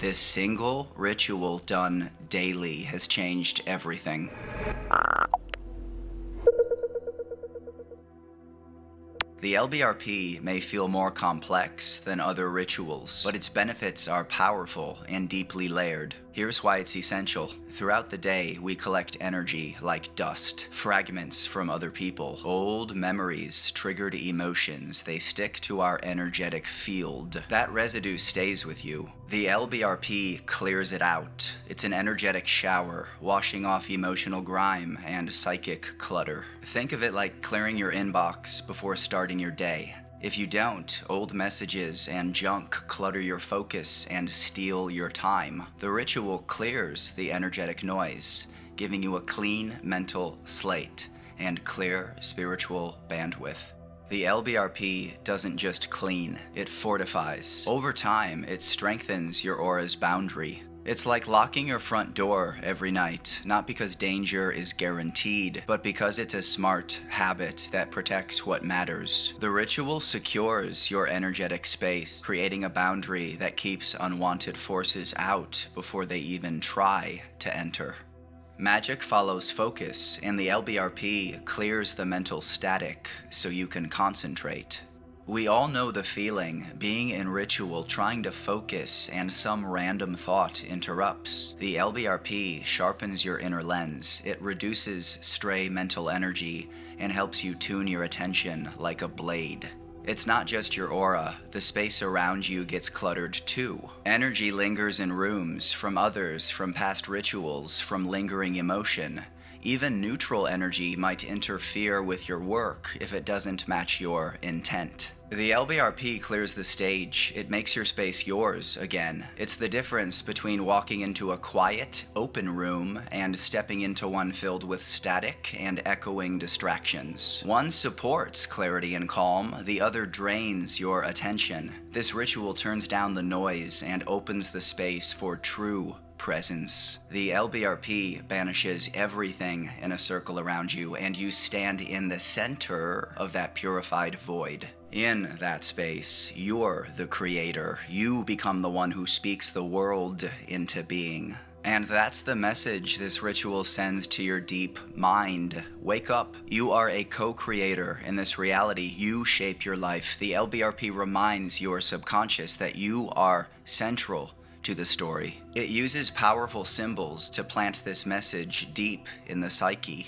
This single ritual done daily has changed everything. The LBRP may feel more complex than other rituals, but its benefits are powerful and deeply layered. Here's why it's essential. Throughout the day, we collect energy like dust, fragments from other people, old memories, triggered emotions. They stick to our energetic field. That residue stays with you. The LBRP clears it out. It's an energetic shower, washing off emotional grime and psychic clutter. Think of it like clearing your inbox before starting your day. If you don't, old messages and junk clutter your focus and steal your time. The ritual clears the energetic noise, giving you a clean mental slate and clear spiritual bandwidth. The LBRP doesn't just clean, it fortifies. Over time, it strengthens your aura's boundary. It's like locking your front door every night, not because danger is guaranteed, but because it's a smart habit that protects what matters. The ritual secures your energetic space, creating a boundary that keeps unwanted forces out before they even try to enter. Magic follows focus, and the LBRP clears the mental static so you can concentrate. We all know the feeling, being in ritual, trying to focus, and some random thought interrupts. The LBRP sharpens your inner lens. It reduces stray mental energy and helps you tune your attention like a blade. It's not just your aura, the space around you gets cluttered too. Energy lingers in rooms, from others, from past rituals, from lingering emotion. Even neutral energy might interfere with your work if it doesn't match your intent. The LBRP clears the stage. It makes your space yours again. It's the difference between walking into a quiet, open room and stepping into one filled with static and echoing distractions. One supports clarity and calm, the other drains your attention. This ritual turns down the noise and opens the space for true presence. The LBRP banishes everything in a circle around you, and you stand in the center of that purified void. In that space, you're the creator. You become the one who speaks the world into being. And that's the message this ritual sends to your deep mind. Wake up. You are a co-creator in this reality. You shape your life. The LBRP reminds your subconscious that you are central to the story. It uses powerful symbols to plant this message deep in the psyche.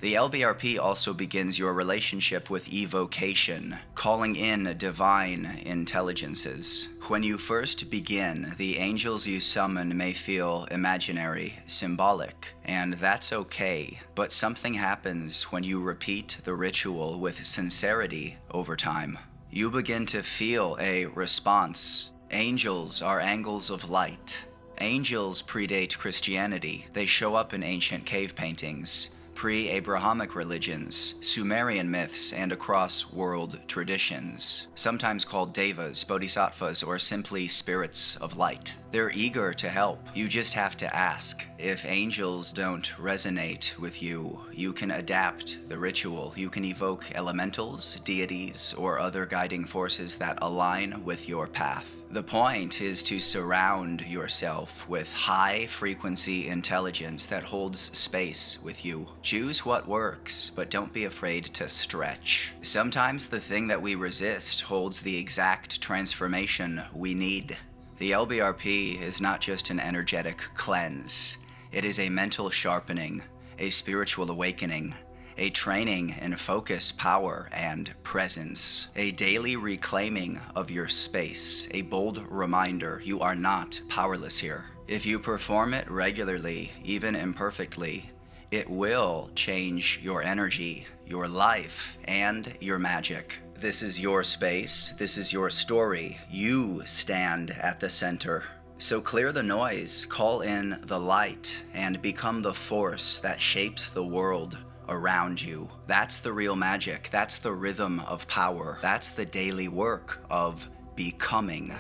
The LBRP also begins your relationship with evocation, calling in divine intelligences. When you first begin, the angels you summon may feel imaginary, symbolic, and that's okay. But something happens when you repeat the ritual with sincerity over time. You begin to feel a response. Angels are angles of light. Angels predate Christianity. They show up in ancient cave paintings, pre-Abrahamic religions, Sumerian myths, and across world traditions, sometimes called devas, bodhisattvas, or simply spirits of light. They're eager to help. You just have to ask. If angels don't resonate with you, you can adapt the ritual. You can evoke elementals, deities, or other guiding forces that align with your path. The point is to surround yourself with high-frequency intelligence that holds space with you. Choose what works, but don't be afraid to stretch. Sometimes the thing that we resist holds the exact transformation we need. The LBRP is not just an energetic cleanse. It is a mental sharpening, a spiritual awakening, a training in focus, power, and presence, a daily reclaiming of your space, a bold reminder you are not powerless here. If you perform it regularly, even imperfectly, it will change your energy, your life, and your magic. This is your space. This is your story. You stand at the center. So clear the noise, call in the light, and become the force that shapes the world around you. That's the real magic. That's the rhythm of power. That's the daily work of becoming.